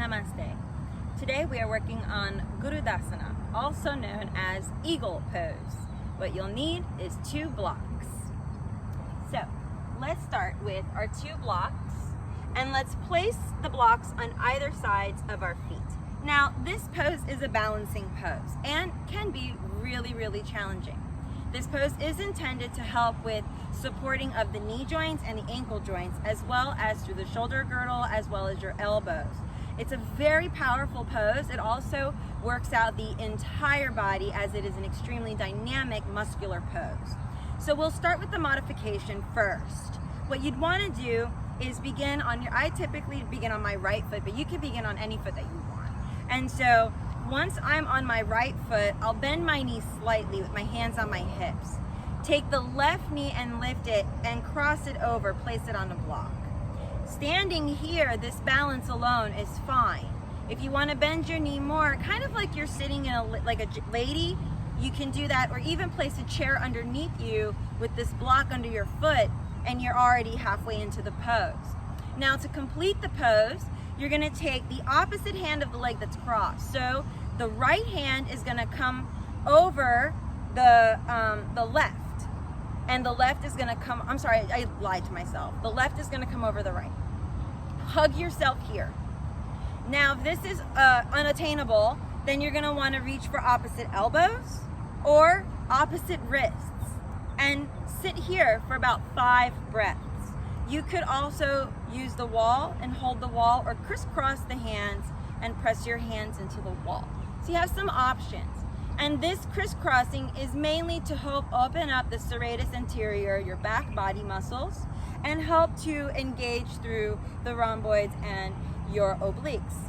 Namaste. Today we are working on Gurudasana, also known as eagle pose. What you'll need is 2 blocks. So let's start with our 2 blocks and let's place the blocks on either sides of our feet. Now this pose is a balancing pose and can be really challenging. This pose is intended to help with supporting of the knee joints and the ankle joints, as well as through the shoulder girdle, as well as your elbows. It's a very powerful pose. It also works out the entire body as it is an extremely dynamic muscular pose. So we'll start with the modification first. What you'd want to do is begin on I typically begin on my right foot, but you can begin on any foot that you want. And so once I'm on my right foot, I'll bend my knee slightly with my hands on my hips. Take the left knee and lift it and cross it over, place it on a block. Standing here, this balance alone is fine. If you want to bend your knee more, kind of like you're sitting in like a lady, you can do that, or even place a chair underneath you with this block under your foot, and you're already halfway into the pose. Now to complete the pose, you're going to take the opposite hand of the leg that's crossed. So the right hand is going to come over the left, and the left is going to come, I'm sorry, I lied to myself. The left is going to come over the right. Hug yourself here. Now if this is unattainable, then you're going to want to reach for opposite elbows or opposite wrists and sit here for about 5 breaths. You could also use the wall and hold the wall, or crisscross the hands and press your hands into the wall. So you have some options. And this crisscrossing is mainly to help open up the serratus anterior, your back body muscles, and help to engage through the rhomboids and your obliques.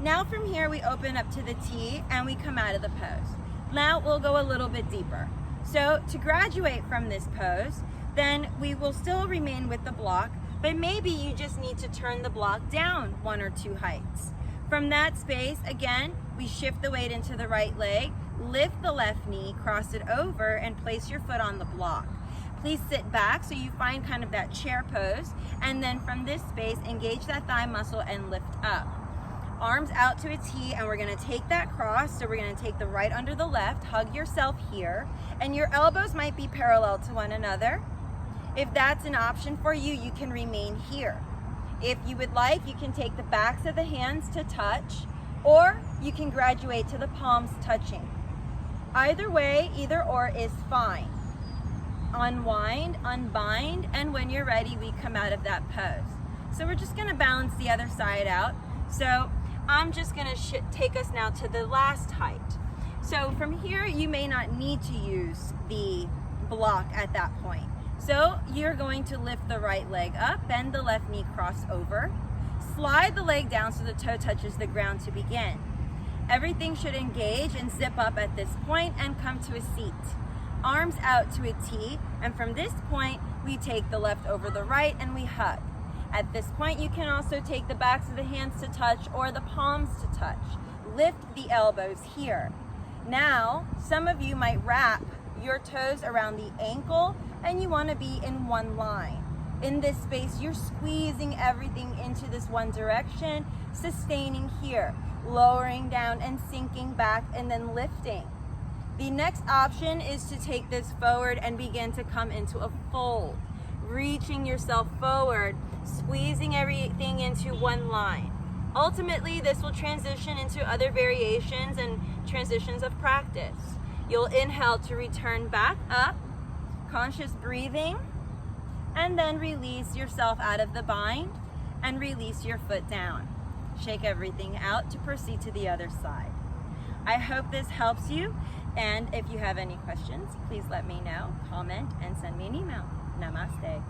Now from here we open up to the T and we come out of the pose. Now we'll go a little bit deeper. So to graduate from this pose, then we will still remain with the block, but maybe you just need to turn the block down 1 or 2 heights. From that space, again, we shift the weight into the right leg, lift the left knee, cross it over, and place your foot on the block. Please sit back so you find kind of that chair pose, and then from this space, engage that thigh muscle and lift up. Arms out to a T, and we're gonna take that cross, so we're gonna take the right under the left, hug yourself here, and your elbows might be parallel to one another. If that's an option for you, you can remain here. If you would like, you can take the backs of the hands to touch, or you can graduate to the palms touching. Either way, either or is fine. Unwind, unbind, and when you're ready, we come out of that pose. So we're just gonna balance the other side out. So I'm just gonna take us now to the last height. So from here, you may not need to use the block at that point. So you're going to lift the right leg up, bend the left knee, cross over, slide the leg down so the toe touches the ground to begin. Everything should engage and zip up at this point and come to a seat. Arms out to a T, and from this point, we take the left over the right and we hug. At this point, you can also take the backs of the hands to touch or the palms to touch. Lift the elbows here. Now, some of you might wrap your toes around the ankle and you want to be in one line. In this space, you're squeezing everything into this one direction, sustaining here, lowering down and sinking back and then lifting. The next option is to take this forward and begin to come into a fold, reaching yourself forward, squeezing everything into one line. Ultimately, this will transition into other variations and transitions of practice. You'll inhale to return back up, conscious breathing, and then release yourself out of the bind and release your foot down. Shake everything out to proceed to the other side. I hope this helps you, and if you have any questions, please let me know, comment, and send me an email. Namaste.